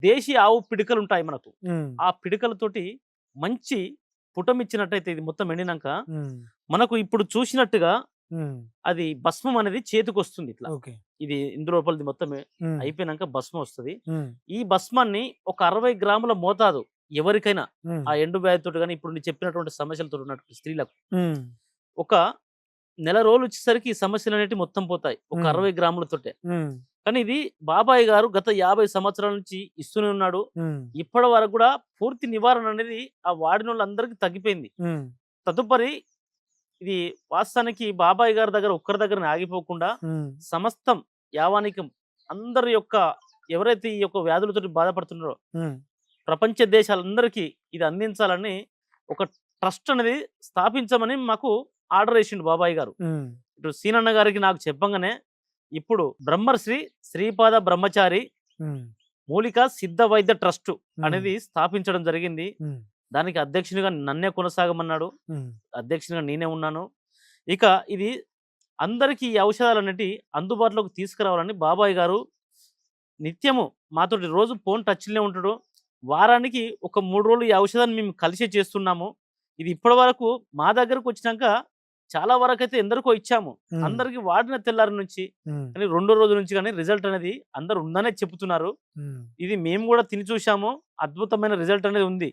దేశీ ఆవు పిడకలు ఉంటాయి మనకు. హ్మ్. ఆ పిడకలతోటి మంచి పుటమిచ్చినట్టయితే ఇది మొత్తం ఎండినంక, హ్మ్. మనకు ఇప్పుడు చూసినట్టుగా హ్మ్. అది భస్మం అనేది చేతికొస్తుంది ఇట్లా. ఓకే. ఇది ఇందులోపలిది మొత్తం హ్మ్. అయిపోయినంక భస్మం వస్తది. హ్మ్. ఈ భస్మాన్ని ఒక 60 గ్రాముల మోతాదు ఎవరికైనా హ్మ్. ఆ ఎండు వ్యాధితోటి గాని, ఇప్పుడు నేను చెప్పినటువంటి సమస్యలతోటి ఉన్నటువంటి స్త్రీలకు హ్మ్. ఒక నెల రోజులొచ్చేసరికి ఈ సమస్యలనేటివి మొత్తం పోతాయి. ఒక హ్మ్. 60 గ్రాములతోటే. హ్మ్. కానీ ఇది బాబాయ్ గారు గత 50 సంవత్సరాల నుంచి ఇస్తూనే ఉన్నాడు. హ్మ్. ఇప్పటి వరకు గూడా పూర్తి నివారణ అనేది ఆ వాడినోళ్ళందరికి తగ్గిపోయింది. హ్మ్. తదుపరి ఇది వాస్తవానికి బాబాయ్ గారి దగ్గర ఒక్కరి దగ్గరనే ఆగిపోకుండా హ్మ్. సమస్తం యావానికం అందరి యొక్క ఎవరైతే ఈ యొక్క వ్యాధులతోటి బాధపడుతున్నారో హ్మ్. ప్రపంచ దేశాలందరికీ ఇది అందించాలని ఒక ట్రస్ట్ అనేది స్థాపించమని మాకు ఆర్డర్ ఏసిండు బాబాయ్ గారు. హ్మ్. ఇటు సీనన్న గారికి నాకు చెప్పంగానే ఇప్పుడు బ్రహ్మర్షి శ్రీపాద బ్రహ్మచారి హ్మ్. మూలిక సిద్ధ వైద్య ట్రస్ట్ హ్మ్. అనేది స్థాపించడం జరిగింది. హ్మ్. దానికి అధ్యక్షునిగా నన్నే కొనసాగమన్నాడు. హ్మ్. అధ్యక్షునిగా నేనే ఉన్నాను. ఇక ఇది అందరికీ ఈ ఔషధాలనేటివి అందుబాటులోకి తీసుకురావాలని బాబాయ్ గారు నిత్యము మాతోటి రోజు ఫోన్ టచ్‌లోనే ఉంటాడు. వారానికి ఒక 3 రోజులు ఈ ఔషధాన్ని మేము కలిసే చేస్తున్నాము. ఇది ఇప్పటివరకు మా దగ్గరకొచ్చినాక చాలా వరకైతే ఎందరికో ఇచ్చాము. హ్మ్. అందరికి వాడిన తెల్లారి నుంచి హ్మ్. కానీ రెండో రోజు నుంచి గాని రిజల్ట్ అనేది అందరూ ఉందనే చెప్తున్నారు. హ్మ్. ఇది మేము గూడా తిని చూసాము. అద్భుతమైన రిజల్ట్ అనేది ఉంది.